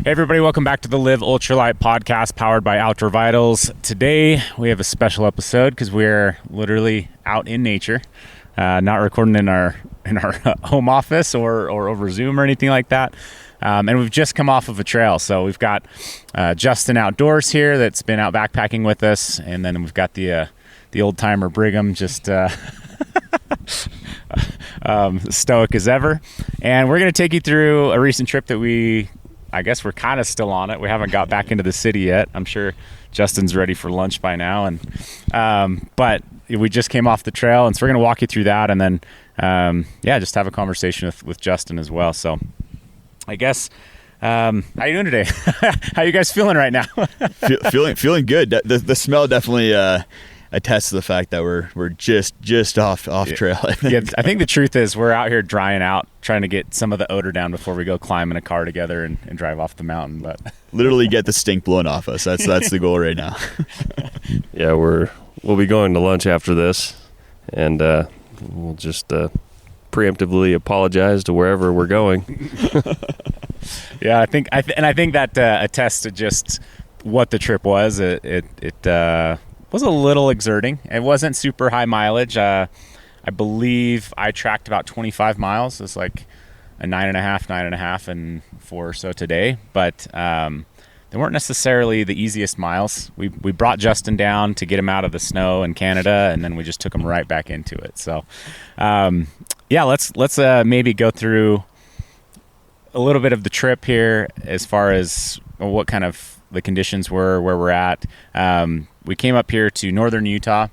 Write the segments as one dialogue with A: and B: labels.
A: Hey everybody, welcome back to the Live Ultralight Podcast powered by Outdoor Vitals. Today we have a special episode because we're literally out in nature, not recording in our home office or over Zoom or anything like that. And we've just come off of a trail, so we've got Justin outdoors here that's been out backpacking with us, and then we've got the old timer Brigham just stoic as ever. And we're going to take you through a recent trip that I guess we're kind of still on it. We haven't got back into the city yet. I'm sure Justin's ready for lunch by now. But we just came off the trail, and so we're going to walk you through that, and then, just have a conversation with Justin as well. So I guess, how you doing today? How you guys feeling right now?
B: feeling good. The smell definitely attests to the fact that we're just off trail. I
A: think the truth is we're out here drying out, trying to get some of the odor down before we go climb in a car together and drive off the mountain. But
B: literally get the stink blown off us. That's the goal right now.
C: Yeah, we'll be going to lunch after this, and we'll just preemptively apologize to wherever we're going.
A: Yeah, I think that attests to just what the trip was. It was a little exerting. It wasn't super high mileage. I believe I tracked about 25 miles. It's like a 9.5, and 4 or so today. But they weren't necessarily the easiest miles. We brought Justin down to get him out of the snow in Canada, and then we just took him right back into it. So, let's maybe go through a little bit of the trip here as far as what kind of the conditions were, where we're at. We came up here to northern Utah,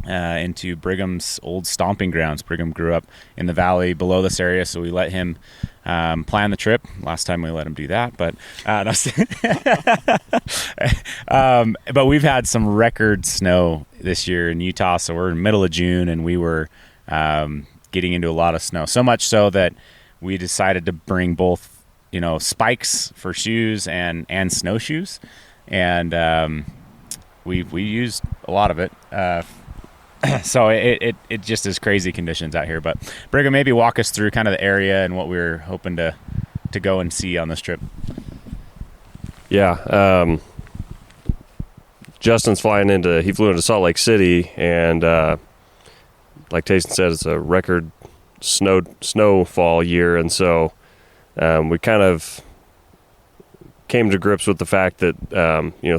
A: into Brigham's old stomping grounds. Brigham grew up in the valley below this area, so we let him plan the trip. Last time we let him do that, but but we've had some record snow this year in Utah, so we're in the middle of June, and we were getting into a lot of snow, so much so that we decided to bring both, spikes for shoes and snowshoes, and we used a lot of it. So it just is crazy conditions out here. But Brigham, maybe walk us through kind of the area and what we were hoping to go and see on this trip.
C: Yeah. Justin's he flew into Salt Lake City, and like Tayson said, it's a record snowfall year, and so we kind of came to grips with the fact that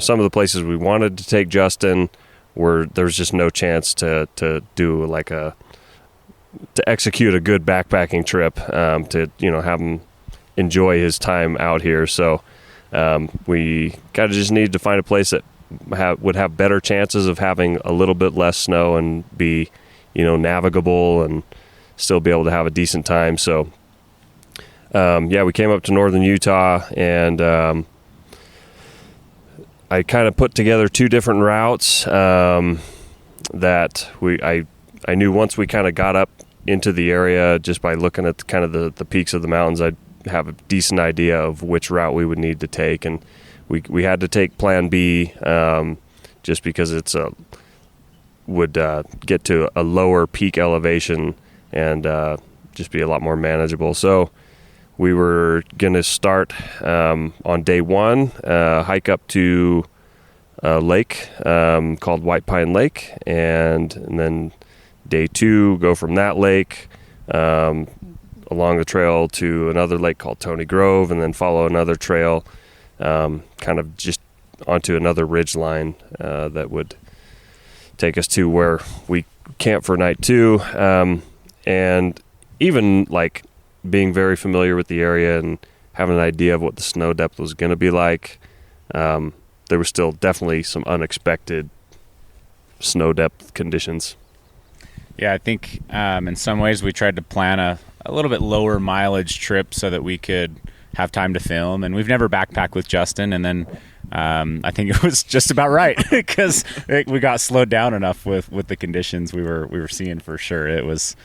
C: some of the places we wanted to take Justin there's just no chance to do to execute a good backpacking trip, to have him enjoy his time out here. So we kind of just needed to find a place that would have better chances of having a little bit less snow and be navigable and still be able to have a decent time. So we came up to northern Utah, and I kind of put together 2 different routes that I knew once we kind of got up into the area, just by looking at kind of the peaks of the mountains, I'd have a decent idea of which route we would need to take. And we had to take Plan B, just because would get to a lower peak elevation and just be a lot more manageable. So we were going to start on day 1, hike up to a lake called White Pine Lake, and then day 2, go from that lake along the trail to another lake called Tony Grove, and then follow another trail kind of just onto another ridge line that would take us to where we camp for night 2. And even being very familiar with the area and having an idea of what the snow depth was going to be like, there was still definitely some unexpected snow depth conditions.
A: Yeah, I think in some ways we tried to plan a little bit lower mileage trip so that we could have time to film. And we've never backpacked with Justin, and then I think it was just about right because we got slowed down enough with the conditions we were seeing for sure. It was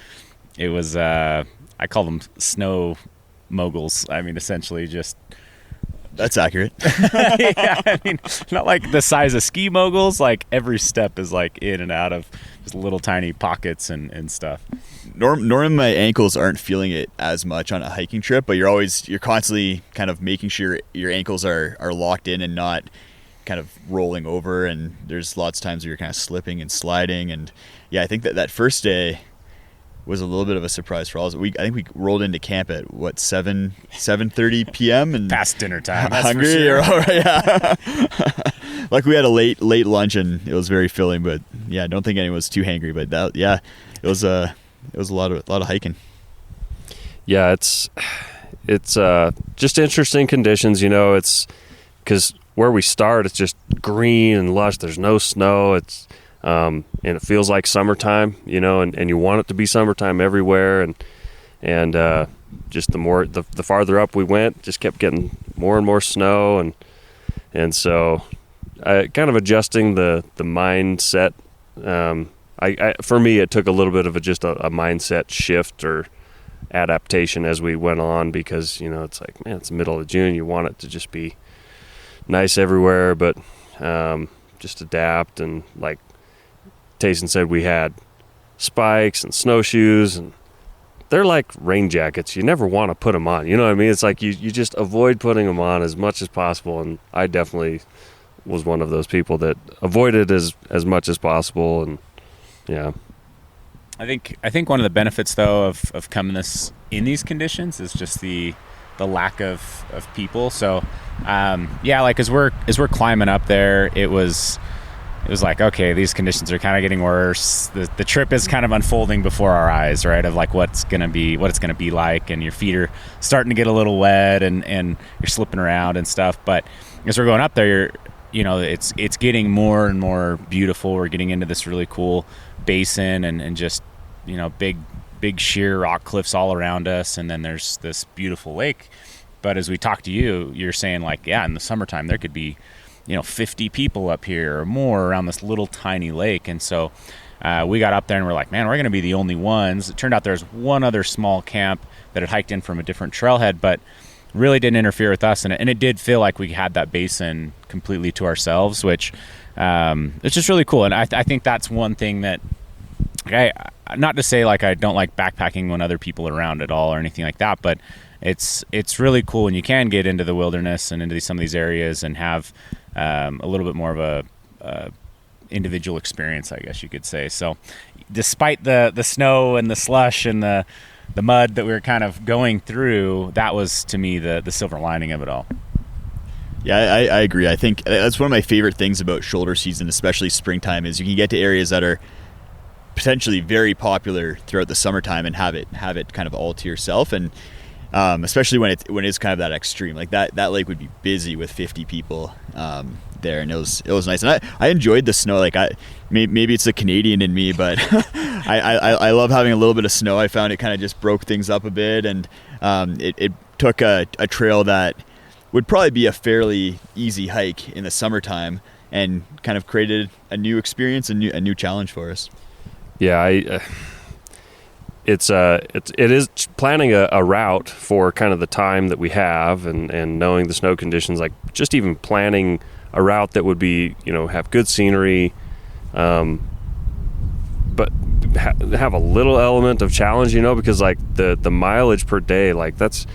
A: I call them snow moguls. I mean, essentially just
B: That's accurate.
A: Yeah, I mean, not like the size of ski moguls. Like every step is like in and out of just little tiny pockets and stuff.
B: Normally my ankles aren't feeling it as much on a hiking trip, but you're constantly kind of making sure your ankles are locked in and not kind of rolling over, and there's lots of times where you're kind of slipping and sliding. And yeah, I think that first day was a little bit of a surprise for all of us. I think we rolled into camp at 7:30 p.m. and
A: past dinner time. That's
B: hungry.
A: for sure.
B: Yeah. Like we had a late lunch and it was very filling, but yeah, I don't think anyone was too hangry. But it was a lot of hiking.
C: Yeah, it's just interesting conditions. It's because where we start, it's just green and lush. There's no snow. It's and it feels like summertime, and you want it to be summertime everywhere. And just the farther up we went, just kept getting more and more snow, and so kind of adjusting the mindset. For me, it took a little bit of a mindset shift or adaptation as we went on, because it's like, man, it's the middle of June. You want it to just be nice everywhere, but just adapt. And like Tayson said, we had spikes and snowshoes, and they're like rain jackets. You never want to put them on. You know what I mean? It's like you just avoid putting them on as much as possible, and I definitely was one of those people that avoided as much as possible. And yeah,
A: I think one of the benefits though of coming in these conditions is just the lack of people. So like as we're climbing up there, it was like, okay, these conditions are kind of getting worse. The trip is kind of unfolding before our eyes, right? Of like what it's gonna be like, and your feet are starting to get a little wet, and you're slipping around and stuff. But as we're going up there, it's getting more and more beautiful. We're getting into this really cool basin and just big sheer rock cliffs all around us, and then there's this beautiful lake. But as we talk to you, you're saying like, yeah, in the summertime there could be 50 people up here or more around this little tiny lake. And so we got up there and we're like, man, we're going to be the only ones. It turned out there's one other small camp that had hiked in from a different trailhead, but really didn't interfere with us. And it did feel like we had that basin completely to ourselves, which it's just really cool. And I think that's one thing that, not to say like I don't like backpacking when other people are around at all or anything like that, but it's really cool when you can get into the wilderness and into some of these areas and have a little bit more of a individual experience, I guess you could say. So despite the snow and the slush and the mud that we were kind of going through, that was to me the silver lining of it all.
B: Yeah, I agree. I think that's one of my favorite things about shoulder season, especially springtime, is you can get to areas that are potentially very popular throughout the summertime and have it kind of all to yourself. And especially when it's kind of that extreme, like that lake would be busy with 50 people there, and it was nice. And I enjoyed the snow. Like maybe it's the Canadian in me, but I love having a little bit of snow. I found it kind of just broke things up a bit, and it took a trail that would probably be a fairly easy hike in the summertime and kind of created a new experience, a new challenge for us.
C: Yeah, it is planning a route for kind of the time that we have, and knowing the snow conditions, like just even planning a route that would be, have good scenery, but have a little element of challenge, because like the mileage per day, like that's,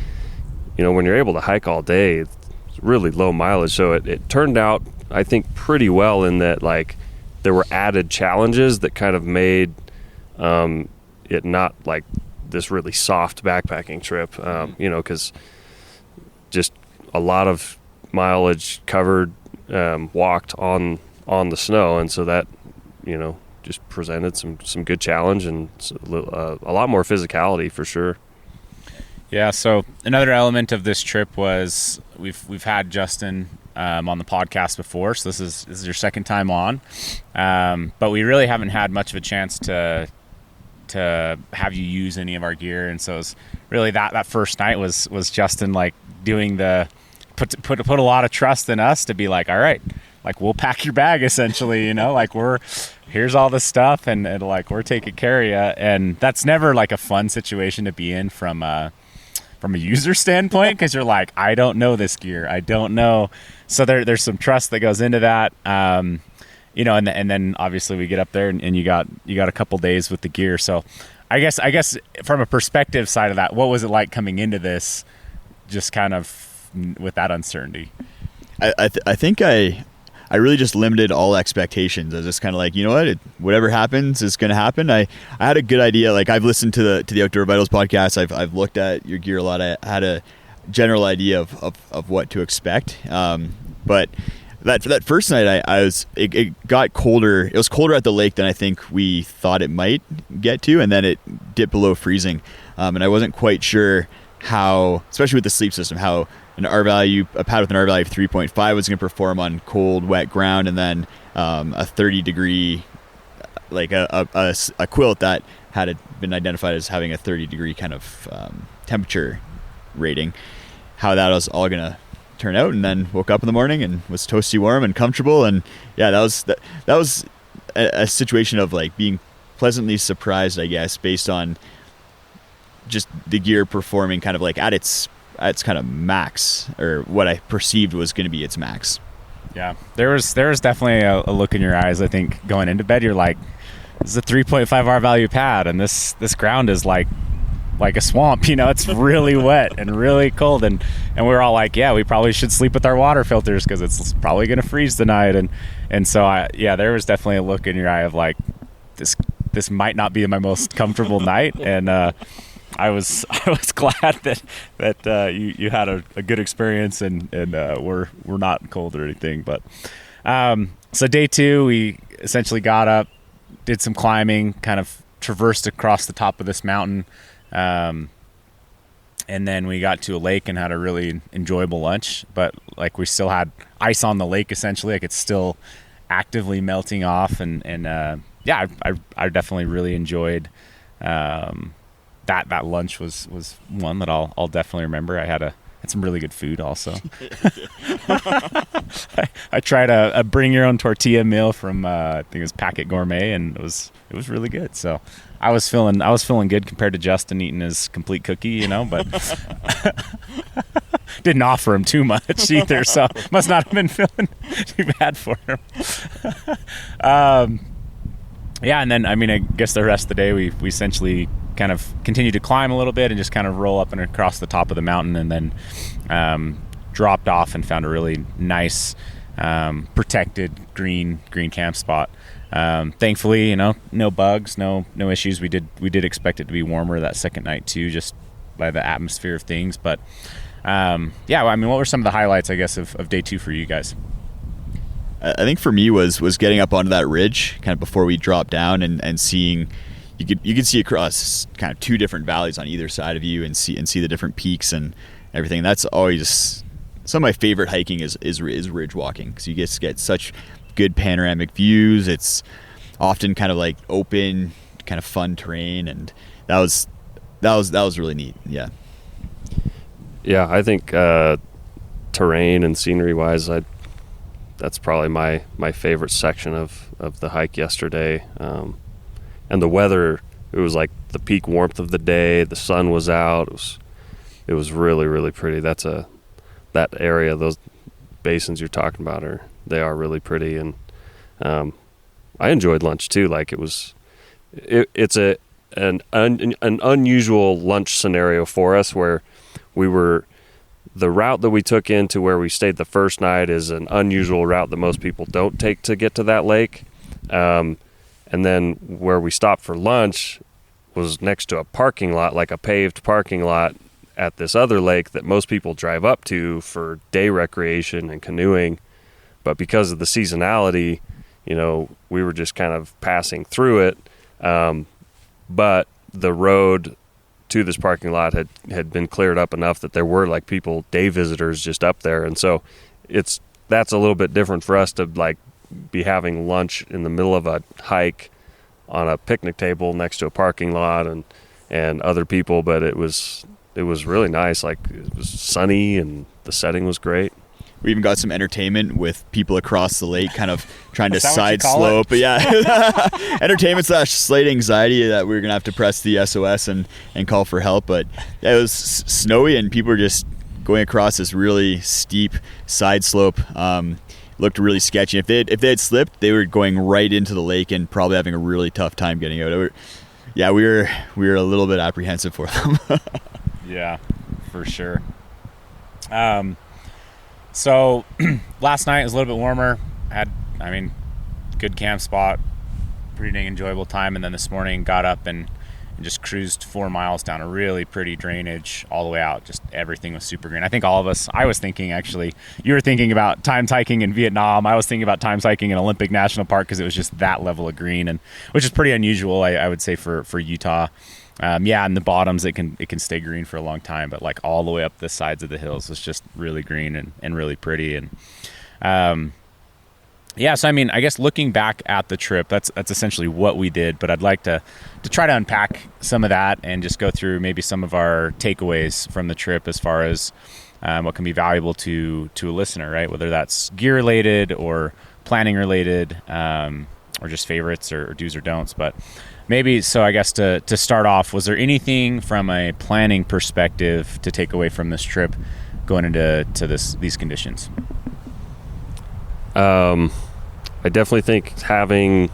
C: when you're able to hike all day, it's really low mileage. So it turned out, I think, pretty well in that, like, there were added challenges that kind of made it not like this really soft backpacking trip, because just a lot of mileage covered, walked on the snow, and so that just presented some good challenge and a lot more physicality for sure.
A: Yeah, so another element of this trip was we've had Justin on the podcast before, so this is your second time on, but we really haven't had much of a chance to have you use any of our gear. And so it was really that first night was Justin like doing put a lot of trust in us to be like, all right, like we'll pack your bag essentially, like here's all the stuff, and like we're taking care of you. And that's never like a fun situation to be in from from a user standpoint, because you're like, I don't know this gear. I don't know. So there's some trust that goes into that. You know, and then obviously we get up there and you got a couple days with the gear. So I guess from a perspective side of that, what was it like coming into this, just kind of with that uncertainty?
B: I think I really just limited all expectations. I was just kind of like, you know what, whatever happens is going to happen. I had a good idea. Like, I've listened to the Outdoor Vitals podcast. I've looked at your gear a lot. I had a general idea of what to expect. But that first night, it got colder. It was colder at the lake than I think we thought it might get to, and then it dipped below freezing. And I wasn't quite sure how, especially with the sleep system, how a pad with an R value of 3.5 was going to perform on cold, wet ground, and then a 30 degree, like a quilt that had been identified as having a 30 degree kind of temperature rating, how that was all going to turn out. And then woke up in the morning and was toasty warm and comfortable. And yeah, that was a situation of like being pleasantly surprised, I guess, based on just the gear performing kind of like at its kind of max, or what I perceived was going to be its max.
A: Yeah, there was definitely a look in your eyes. I think going into bed, you're like, this is a 3.5 R value pad, and this ground is like a swamp. You know, it's really wet and really cold, and we're all like, yeah, we probably should sleep with our water filters because it's probably going to freeze tonight. And so there was definitely a look in your eye of like, this might not be my most comfortable night, and I was glad that you had a good experience and we're not cold or anything. But so day 2, we essentially got up, did some climbing, kind of traversed across the top of this mountain, and then we got to a lake and had a really enjoyable lunch. But like, we still had ice on the lake, essentially, like it's still actively melting off, and yeah, I definitely really enjoyed that lunch was one that I'll definitely remember. I had some really good food also. I tried a bring your own tortilla meal from I think it was Packet Gourmet, and it was really good. So I was feeling good compared to Justin eating his complete cookie, you know, but didn't offer him too much either, so must not have been feeling too bad for him. Yeah, and then I mean, I guess the rest of the day we essentially kind of continued to climb a little bit and just kind of roll up and across the top of the mountain, and then dropped off and found a really nice protected green camp spot. Thankfully, you know, no bugs, no issues. We did expect it to be warmer that second night too, just by the atmosphere of things. But yeah, I mean, what were some of the highlights, I guess, of day 2 for you guys?
B: I think for me was getting up onto that ridge kind of before we dropped down and seeing, you could see across kind of 2 different valleys on either side of you and see the different peaks and everything. That's always some of my favorite hiking is ridge walking, because you get such good panoramic views. It's often kind of like open, kind of fun terrain, and that was really neat. Yeah.
C: Yeah, I think terrain and scenery wise, that's probably my favorite section of the hike yesterday. And the weather, it was like the peak warmth of the day. The sun was out. It was really, really pretty. That area, those basins you're talking about, they are really pretty. And I enjoyed lunch too. Like, it's an unusual lunch scenario for us, where the route that we took into where we stayed the first night is an unusual route that most people don't take to get to that lake. And then where we stopped for lunch was next to a parking lot, like a paved parking lot at this other lake that most people drive up to for day recreation and canoeing. But because of the seasonality, you know, we were just kind of passing through it. But the road to this parking lot had been cleared up enough that there were like people, day visitors, just up there. And so that's a little bit different for us to like be having lunch in the middle of a hike on a picnic table next to a parking lot and other people. But it was really nice. Like, it was sunny and the setting was great.
B: we even got some entertainment with people across the lake kind of trying to
A: that what you
B: side
A: call
B: slope. But yeah, entertainment / slight anxiety that we were going to have to press the SOS and call for help. But yeah, it was snowy and people were just going across this really steep side slope. Looked really sketchy. If they had slipped, they were going right into the lake and probably having a really tough time getting out. Yeah, we were a little bit apprehensive for them.
A: Yeah, for sure. So last night was a little bit warmer. Good camp spot, pretty dang enjoyable time. And then this morning got up and just cruised 4 miles down a really pretty drainage all the way out. Just everything was super green. I think all of us, I was thinking actually, you were thinking about times hiking in Vietnam. I was thinking about times hiking in Olympic National Park because it was just that level of green, and which is pretty unusual, I would say, for Utah. In the bottoms it can stay green for a long time, but like all the way up the sides of the hills was just really green and really pretty. And so I guess looking back at the trip, that's essentially what we did, but I'd like to try to unpack some of that and just go through maybe some of our takeaways from the trip as far as what can be valuable to a listener, right? Whether that's gear related or planning related, or just favorites or do's or don'ts. But maybe, so I guess to start off, was there anything from a planning perspective to take away from this trip going into these conditions?
C: I definitely think having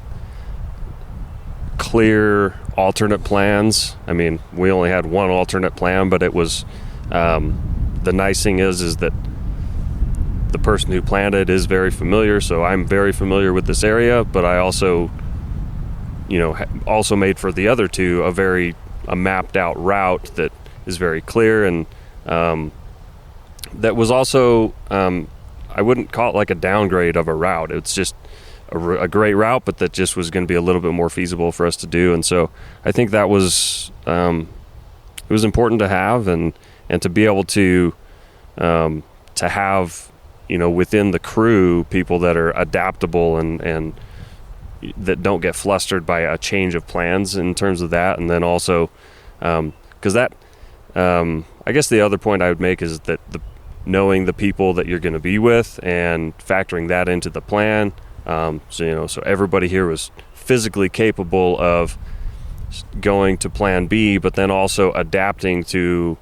C: clear alternate plans. I mean, we only had one alternate plan, but it was, the nice thing is that the person who planned it is very familiar. So I'm very familiar with this area, but I also, also made for the other two a mapped out route that is very clear. And, that was also, I wouldn't call it like a downgrade of a route. It's just a great route, but that just was going to be a little bit more feasible for us to do. And so I think that was, it was important to have and to be able to have, within the crew, people that are adaptable and that don't get flustered by a change of plans in terms of that. And then also, because that, I guess the other point I would make is that knowing the people that you're going to be with and factoring that into the plan. So everybody here was physically capable of going to plan B, but then also adapting to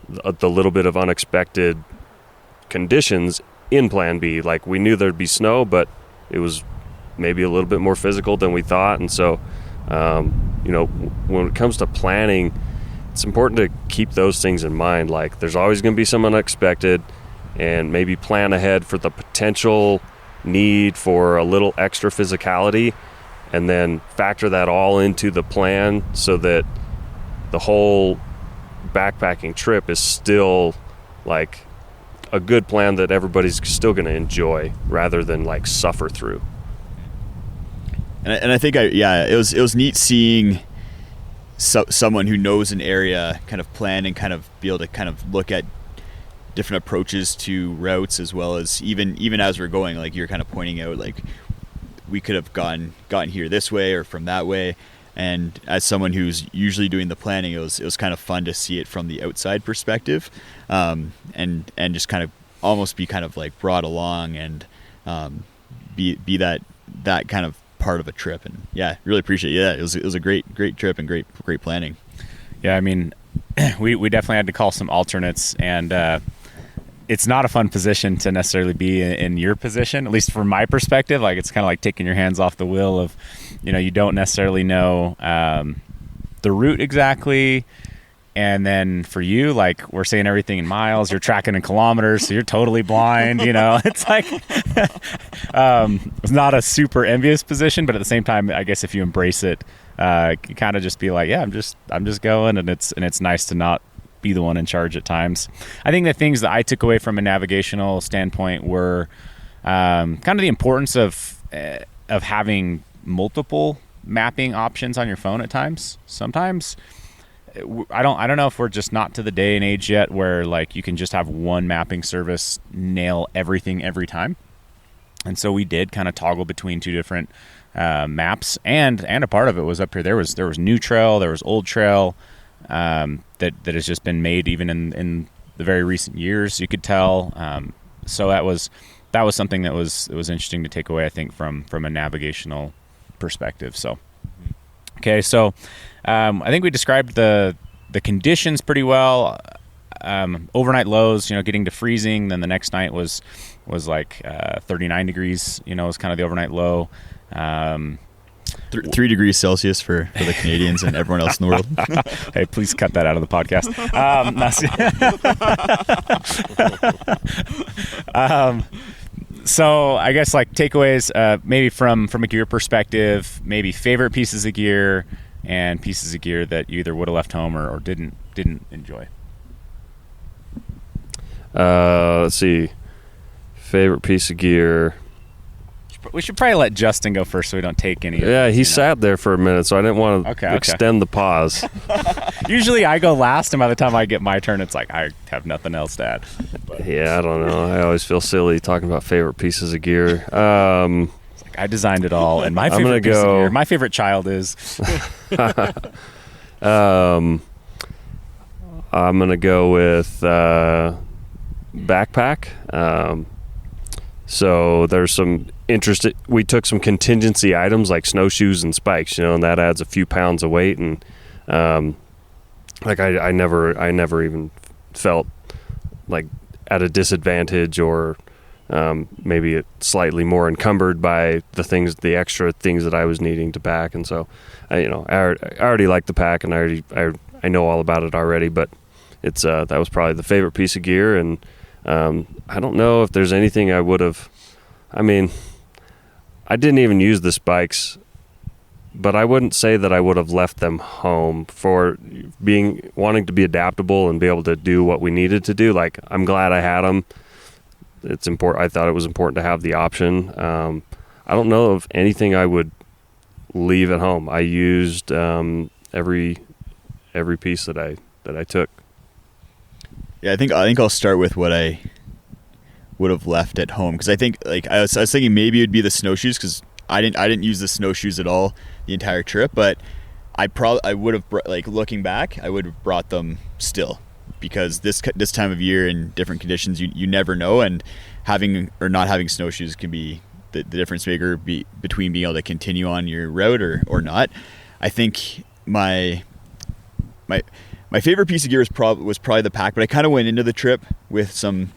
C: the little bit of unexpected conditions in plan B. Like, we knew there'd be snow, but it was maybe a little bit more physical than we thought. And so, when it comes to planning, it's important to keep those things in mind. Like, there's always going to be some unexpected, and maybe plan ahead for the potential need for a little extra physicality, and then factor that all into the plan so that the whole backpacking trip is still like a good plan that everybody's still going to enjoy rather than like suffer through.
B: And I think it was neat seeing someone who knows an area kind of plan and kind of be able to kind of look at different approaches to routes, as well as even as we're going, like you're kind of pointing out, like we could have gotten here this way or from that way. And as someone who's usually doing the planning, it was kind of fun to see it from the outside perspective, and just kind of almost be kind of like brought along and be that kind of part of a trip. And really appreciate it. Yeah, it was a great trip and great planning.
A: Yeah, I mean, we definitely had to call some alternates, and it's not a fun position to necessarily be in your position, at least from my perspective. Like, it's kind of like taking your hands off the wheel of, you don't necessarily know the route exactly. And then for you, like, we're saying everything in miles, you're tracking in kilometers, so you're totally blind, It's like, it's not a super envious position, but at the same time, I guess if you embrace it, you kind of just be like, yeah, I'm just going, and it's nice to not be the one in charge at times. I think the things that I took away from a navigational standpoint were kind of the importance of having multiple mapping options on your phone at times. Sometimes I don't know if we're just not to the day and age yet where like you can just have one mapping service nail everything every time. And so we did kind of toggle between two different maps, and a part of it was up here. There was new trail, there was old trail, that has just been made even in the very recent years. You could tell So that was something that was interesting to take away, I think, from a navigational perspective. So, okay, so I think we described the conditions pretty well. Overnight lows, getting to freezing. Then the next night was like 39 degrees. Was kind of the overnight low.
B: 3 degrees Celsius for the Canadians and everyone else in the world.
A: Hey, please cut that out of the podcast. So I guess like takeaways, maybe from a gear perspective, maybe favorite pieces of gear and pieces of gear that you either would have left home or didn't enjoy.
C: Let's see. Favorite piece of gear.
A: We should probably let Justin go first so we don't take any.
C: Yeah, he sat there for a minute, so I didn't want to extend the pause.
A: Usually I go last, and by the time I get my turn, it's like I have nothing else to add. But.
C: Yeah, I don't know. I always feel silly talking about favorite pieces of gear.
A: It's like I designed it all, and my favorite piece of gear, my favorite child is.
C: I'm gonna go with backpack. So there's some interest. We took some contingency items like snowshoes and spikes, and that adds a few pounds of weight. And like I never even felt like at a disadvantage or maybe slightly more encumbered by the extra things that I was needing to pack. And so, I already like the pack, and I know all about it already. But it's that was probably the favorite piece of gear. And I don't know if there's anything I would have. I mean, I didn't even use the spikes, but I wouldn't say that I would have left them home for wanting to be adaptable and be able to do what we needed to do. Like, I'm glad I had them. It's important. I thought it was important to have the option. I don't know of anything I would leave at home. I used every piece that I took.
B: Yeah, I think I'll start with what I would have left at home, because I think I was thinking maybe it would be the snowshoes, because I didn't use the snowshoes at all the entire trip, but I would have looking back, I would have brought them still, because this time of year in different conditions you never know, and having or not having snowshoes can be the difference maker between being able to continue on your route or not. I think my favorite piece of gear was probably the pack, but I kind of went into the trip with some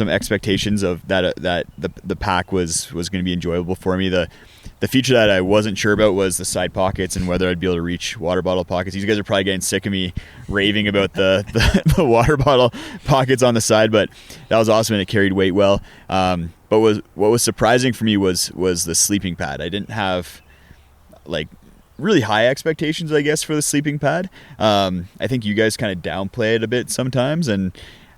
B: expectations of that the pack was going to be enjoyable for me. The feature that I wasn't sure about was the side pockets and whether I'd be able to reach water bottle pockets. These guys are probably getting sick of me raving about the water bottle pockets on the side, but that was awesome and it carried weight well. But what was surprising for me was the sleeping pad. I didn't have really high expectations, I guess, for the sleeping pad. I think you guys kind of downplay it a bit sometimes, and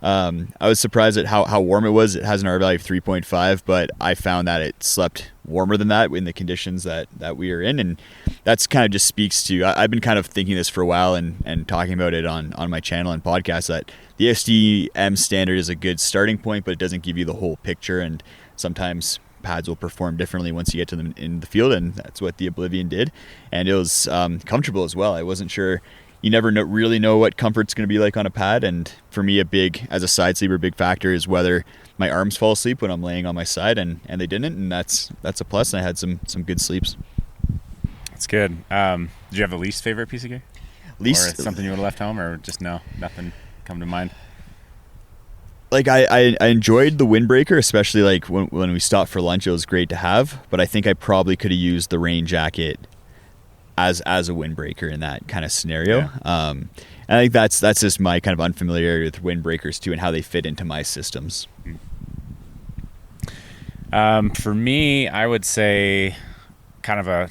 B: I was surprised at how warm it was. It has an R value of 3.5, but I found that it slept warmer than that in the conditions that we are in, and that's kind of just speaks to, I've been kind of thinking this for a while and talking about it on my channel and podcast, that the SDM standard is a good starting point, but it doesn't give you the whole picture, and sometimes pads will perform differently once you get to them in the field, and that's what the Oblivion did. And it was comfortable as well. I wasn't sure. You never really know what comfort's going to be like on a pad, and for me, as a side sleeper, big factor is whether my arms fall asleep when I'm laying on my side, and they didn't, and that's a plus. And I had some good sleeps.
A: That's good. Did you have a least favorite piece of gear? Or something you would have left home, or just nothing come to mind?
B: I enjoyed the windbreaker, especially when we stopped for lunch. It was great to have, but I think I probably could have used the rain jacket as a windbreaker in that kind of scenario. Yeah. And I think that's just my kind of unfamiliarity with windbreakers too, and how they fit into my systems.
A: For me, I would say kind of a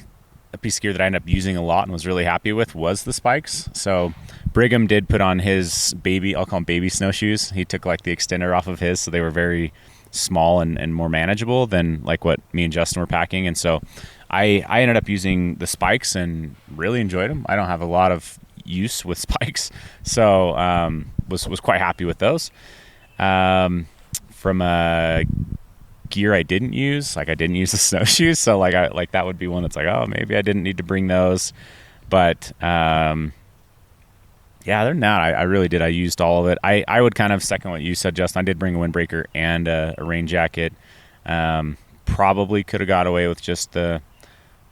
A: piece of gear that I ended up using a lot and was really happy with was the spikes. So Brigham did put on his I'll call them baby snowshoes. He took the extender off of his, so they were very small and more manageable than what me and Justin were packing. And so I ended up using the spikes and really enjoyed them. I don't have a lot of use with spikes, so was quite happy with those. From a gear I didn't use, I didn't use the snowshoes, so that would be one that's maybe I didn't need to bring those. But Yeah, other than that, I really did. I used all of it. I would kind of second what you said, Justin. I did bring a windbreaker and a rain jacket. Probably could have got away with just the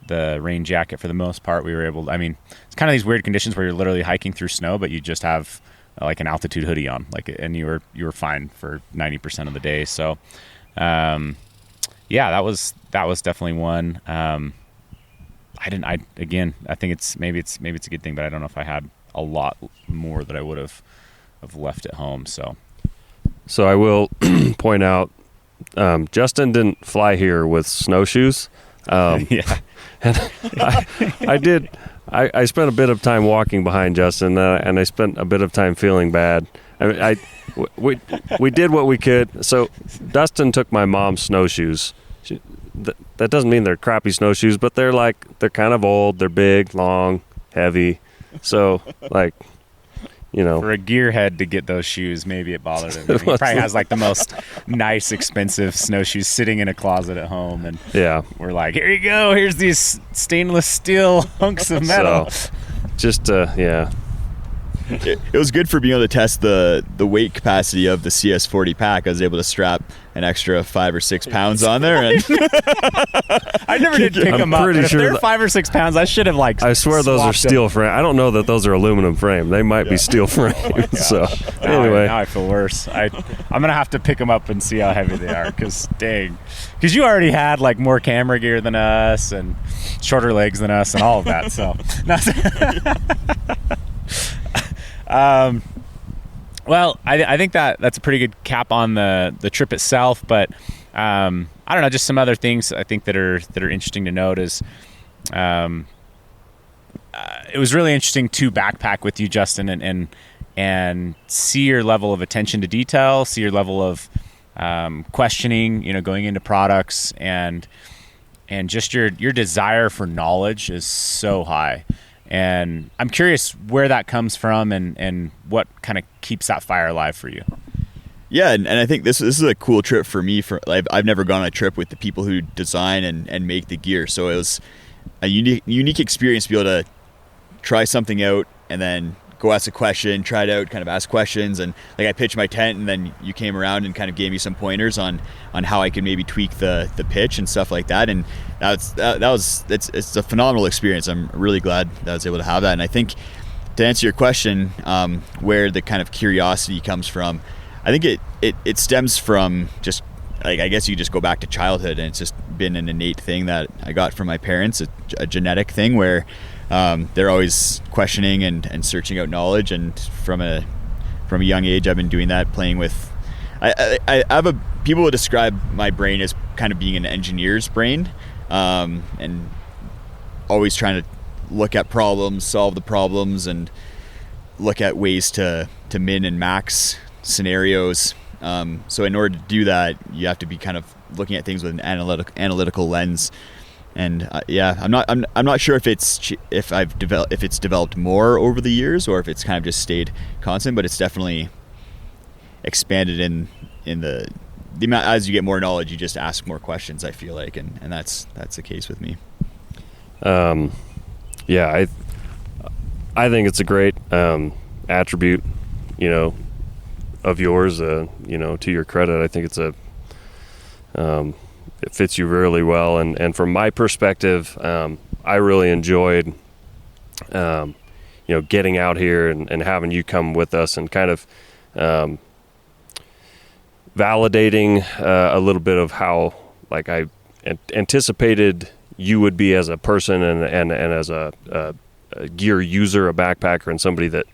A: rain jacket for the most part. We were able to, I mean, it's kind of these weird conditions where you're literally hiking through snow, but you just have like an altitude hoodie on, and you were fine for 90% of the day. So, yeah, that was definitely one. I think it's maybe it's a good thing, but I don't know if I had a lot more that I would have left at home. So
C: I will point out, Justin didn't fly here with snowshoes.
A: Yeah.
C: And I did. I spent a bit of time walking behind Justin, and I spent a bit of time feeling bad. I mean, we did what we could. So Dustin took my mom's snowshoes. That doesn't mean they're crappy snowshoes, but they're kind of old. They're big, long, heavy. So like, you know,
A: for a gearhead to get those shoes, maybe it bothered him. He probably has like the most nice, expensive snowshoes sitting in a closet at home, and
C: yeah,
A: we're like, here you go. Here's these stainless steel hunks of metal.
C: So, just yeah.
B: It was good for being able to test the weight capacity of the CS40 pack. I was able to strap an extra 5 or 6 pounds on there, and
A: I never did pick them up. But if they're 5 or 6 pounds, I should have
C: I swear those are steel frame. I don't know that those are aluminum frame. They might be steel frame. So anyway,
A: now I feel worse. I'm gonna have to pick them up and see how heavy they are. Because you already had like more camera gear than us and shorter legs than us and all of that. So. Well, I think that's a pretty good cap on the trip itself, but I don't know, just some other things I think that are interesting to note is it was really interesting to backpack with you, Justin, and see your level of attention to detail, see your level of questioning, going into products, and just your desire for knowledge is so high. And I'm curious where that comes from and what kind of keeps that fire alive for you.
B: Yeah, and I think this is a cool trip for me. I've never gone on a trip with the people who design and make the gear, so it was a unique experience to be able to try something out and then go ask a question, try it out, kind of ask questions, and like I pitched my tent, and then you came around and kind of gave me some pointers on how I could maybe tweak the pitch and stuff like that, and it's a phenomenal experience. I'm really glad that I was able to have that, and I think to answer your question, where the kind of curiosity comes from, I think it stems from just like, I guess you just go back to childhood, and it's just been an innate thing that I got from my parents, a genetic thing where they're always questioning and searching out knowledge, and from a young age I've been doing that, playing with I have people would describe my brain as kind of being an engineer's brain, and always trying to look at problems, solve the problems, and look at ways to min and max scenarios. So in order to do that, you have to be kind of looking at things with an analytical lens. And I'm not sure if it's developed more over the years or if it's kind of just stayed constant, but it's definitely expanded in the amount. As you get more knowledge, you just ask more questions, I feel like, and that's the case with me.
C: Yeah, I think it's a great attribute, of yours. To your credit, I think it's it fits you really well, and from my perspective, I really enjoyed getting out here and having you come with us and kind of validating a little bit of how I anticipated you would be as a person and as a gear user, a backpacker, and somebody that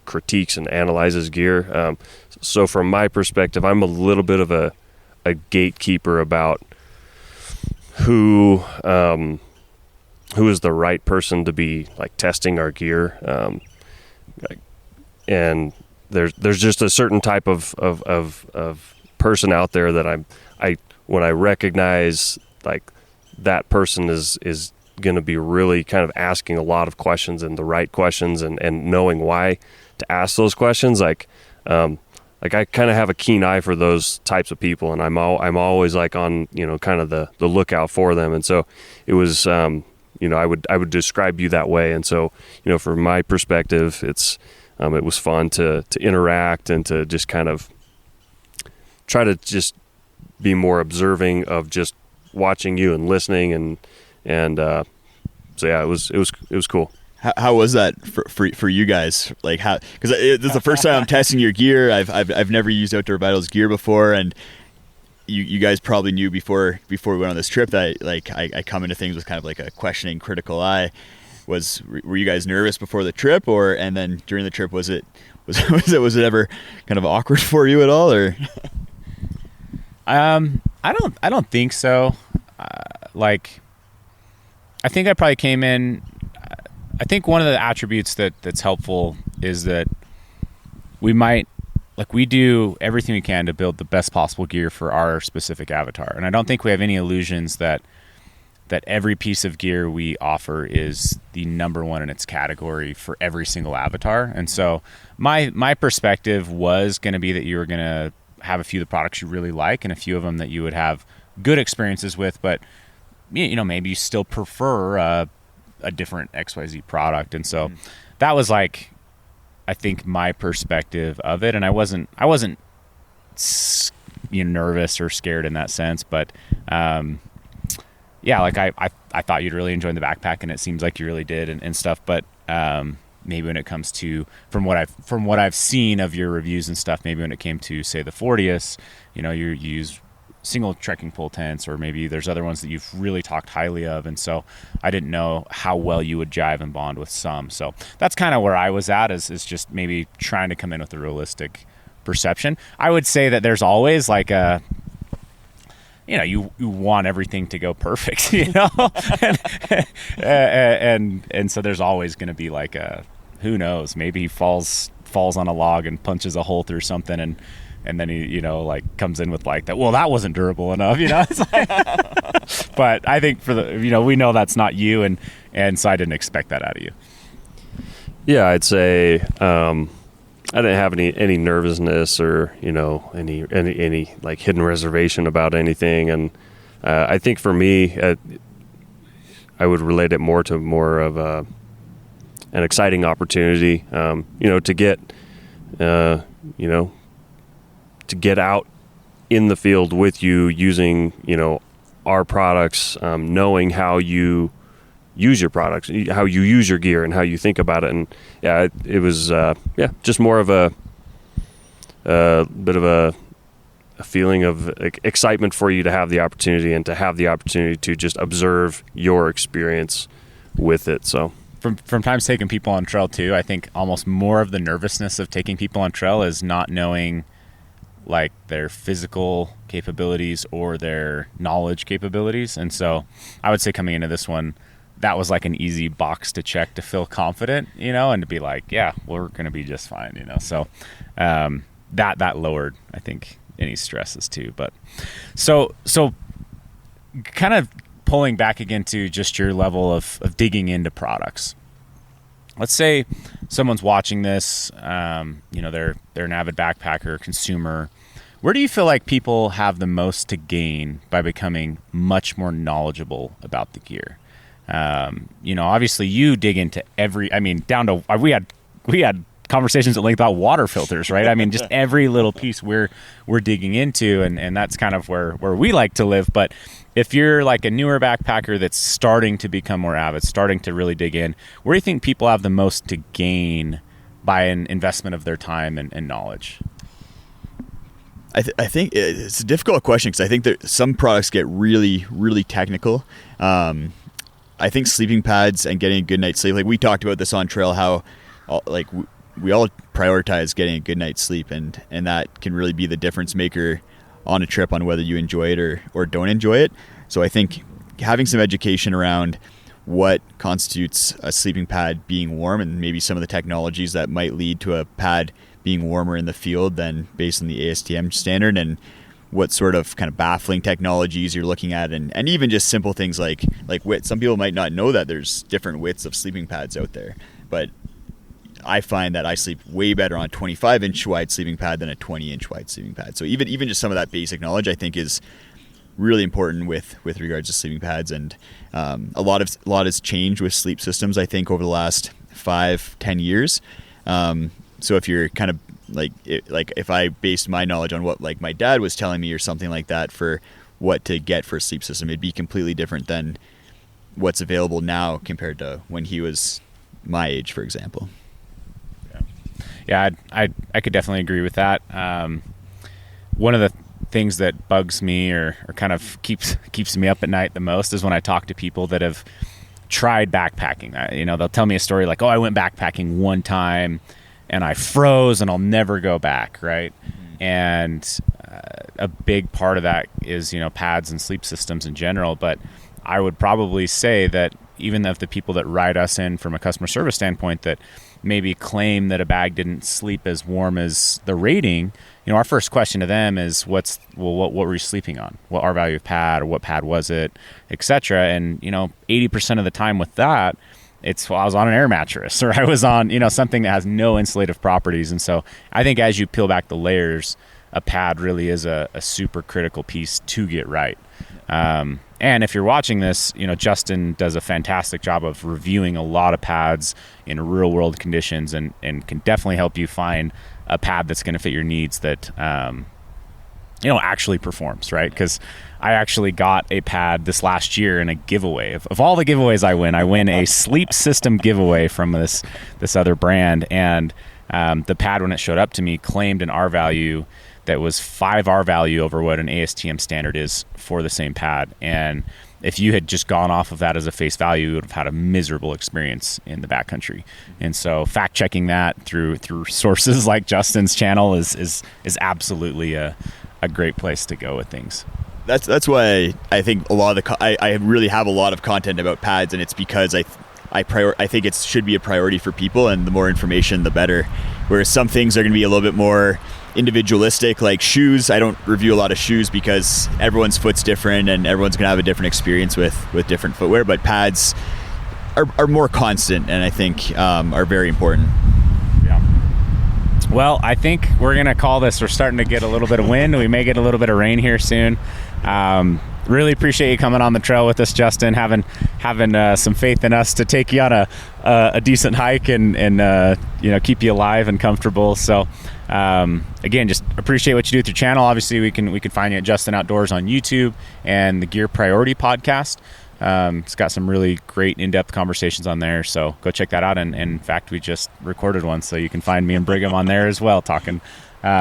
C: critiques and analyzes gear. So from my perspective, I'm a little bit of a gatekeeper about who is the right person to be testing our gear, and there's just a certain type of person out there that when I recognize that person is going to be really kind of asking a lot of questions and the right questions and knowing why to ask those questions. I kind of have a keen eye for those types of people, and I'm always on kind of the lookout for them. And so it was I would describe you that way. And so, from my perspective, it was fun to interact and to just kind of try to just be more observing of just watching you and listening and so yeah, it was cool.
B: How was that for you guys? Like, how, because this is the first time I'm testing your gear. I've never used Outdoor Vitals gear before, and you guys probably knew before we went on this trip that I come into things with kind of like a questioning, critical eye. Were you guys nervous before the trip, and then during the trip was it ever kind of awkward for you at all, or?
A: I don't think so. I think I probably came in. I think one of the attributes that's helpful is that we do everything we can to build the best possible gear for our specific avatar. And I don't think we have any illusions that every piece of gear we offer is the number one in its category for every single avatar. And so my perspective was going to be that you were going to have a few of the products you really like and a few of them that you would have good experiences with, but maybe you still prefer a different XYZ product. And so that was I think my perspective of it. And I wasn't nervous or scared in that sense, but I thought you'd really enjoy the backpack, and it seems like you really did and stuff. But maybe when it comes to from what I've seen of your reviews and stuff, maybe when it came to say the Fortius, you use single trekking pole tents, or maybe there's other ones that you've really talked highly of, and so I didn't know how well you would jive and bond with some. So that's kind of where I was at, is just maybe trying to come in with a realistic perception. I would say that there's always you want everything to go perfect, and so there's always going to be who knows, maybe he falls on a log and punches a hole through something, and then he, comes in with that. Well, that wasn't durable enough, It's but I think we know that's not you, and so I didn't expect that out of you.
C: Yeah, I'd say I didn't have any nervousness or any hidden reservation about anything, and I think for me, I would relate it more of an exciting opportunity, to get to get out in the field with you using, our products, knowing how you use your products, how you use your gear and how you think about it. And yeah, it was, just more of a bit of a feeling of excitement for you to have the opportunity and to have the opportunity to just observe your experience with it. So
A: from times taking people on trail too, I think almost more of the nervousness of taking people on trail is not knowing their physical capabilities or their knowledge capabilities. And so I would say coming into this one, that was an easy box to check to feel confident, and to be yeah, we're going to be just fine, So that lowered, I think, any stresses too. But so kind of pulling back again to just your level of digging into products. Let's say someone's watching this, they're an avid backpacker, consumer. Where do you feel like people have the most to gain by becoming much more knowledgeable about the gear? Obviously you dig into down to, we had conversations at length about water filters, right? Just every little piece we're digging into, and that's kind of where we like to live. But if you're a newer backpacker that's starting to become more avid, starting to really dig in, where do you think people have the most to gain by an investment of their time and knowledge?
B: I think it's a difficult question, because I think that some products get really, really technical. I think sleeping pads and getting a good night's sleep, we talked about this on trail, how we all prioritize getting a good night's sleep, and that can really be the difference maker on a trip on whether you enjoy it or don't enjoy it. So I think having some education around what constitutes a sleeping pad being warm, and maybe some of the technologies that might lead to a pad being warmer in the field than based on the ASTM standard, and what sort of kind of baffling technologies you're looking at, and even just simple things like width. Some people might not know that there's different widths of sleeping pads out there, but I find that I sleep way better on a 25-inch wide sleeping pad than a 20-inch wide sleeping pad. So even just some of that basic knowledge, I think, is really important with regards to sleeping pads. And a lot has changed with sleep systems, I think, over the last 5-10 years. So if you're kind of like if I based my knowledge on what like my dad was telling me or something like that for what to get for a sleep system, it'd be completely different than what's available now compared to when he was my age, for example.
A: Yeah, I could definitely agree with that. One of the things that bugs me or kind of keeps me up at night the most is when I talk to people that have tried backpacking. You know, they'll tell me a story like, oh, I went backpacking one time and I froze and I'll never go back, right? Mm-hmm. And a big part of that is, you know, pads and sleep systems in general. But I would probably say that even of the people that write us in from a customer service standpoint that maybe claim that a bag didn't sleep as warm as the rating, you know, our first question to them is what were you sleeping on? What R value of pad, or what pad was it, etc. And, you know, 80% of the time with that, it's, well, I was on an air mattress, or I was on, you know, something that has no insulative properties. And so I think as you peel back the layers, a pad really is a super critical piece to get right. And if you're watching this, you know, Justin does a fantastic job of reviewing a lot of pads in real world conditions and can definitely help you find a pad that's going to fit your needs that, you know, actually performs, right? Because I actually got a pad this last year in a giveaway. Of all the giveaways I win a sleep system giveaway from this other brand. And the pad, when it showed up to me, claimed an R value that was 5 R value over what an ASTM standard is for the same pad. And if you had just gone off of that as a face value, you would have had a miserable experience in the backcountry. And so fact checking that through sources like Justin's channel is absolutely a great place to go with things.
B: That's why I think a lot of I really have a lot of content about pads, and it's because I think it should be a priority for people, and the more information, the better. Whereas some things are going to be a little bit more individualistic, like shoes. I don't review a lot of shoes because everyone's foot's different and everyone's going to have a different experience with different footwear. But pads are more constant, and I think are very important.
A: Yeah. Well, I think we're going to call this. We're starting to get a little bit of wind. We may get a little bit of rain here soon. Really appreciate you coming on the trail with us, Justin, having some faith in us to take you on a decent hike and you know, keep you alive and comfortable. So again, just appreciate what you do with your channel. Obviously, we can find you at Justin Outdoors on YouTube and the Gear Priority Podcast. It's got some really great in-depth conversations on there, so go check that out. And in fact, we just recorded one, so you can find me and Brigham on there as well, talking,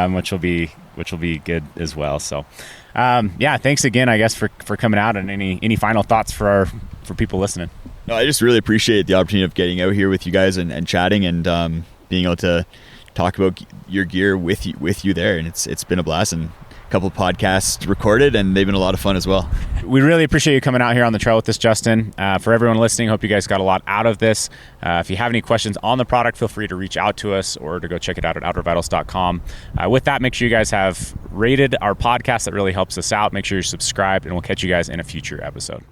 A: which will be good as well. So yeah, thanks again, I guess, for coming out, and any final thoughts for people listening.
B: No, I just really appreciate the opportunity of getting out here with you guys and chatting and being able to talk about your gear with you there, and it's been a blast, and a couple of podcasts recorded, and they've been a lot of fun as well.
A: We really appreciate you coming out here on the trail with us, Justin. For everyone listening, hope you guys got a lot out of this. If you have any questions on the product, feel free to reach out to us or to go check it out at outdoorvitals.com. With that, make sure you guys have rated our podcast. That really helps us out. Make sure you're subscribed, and we'll catch you guys in a future episode.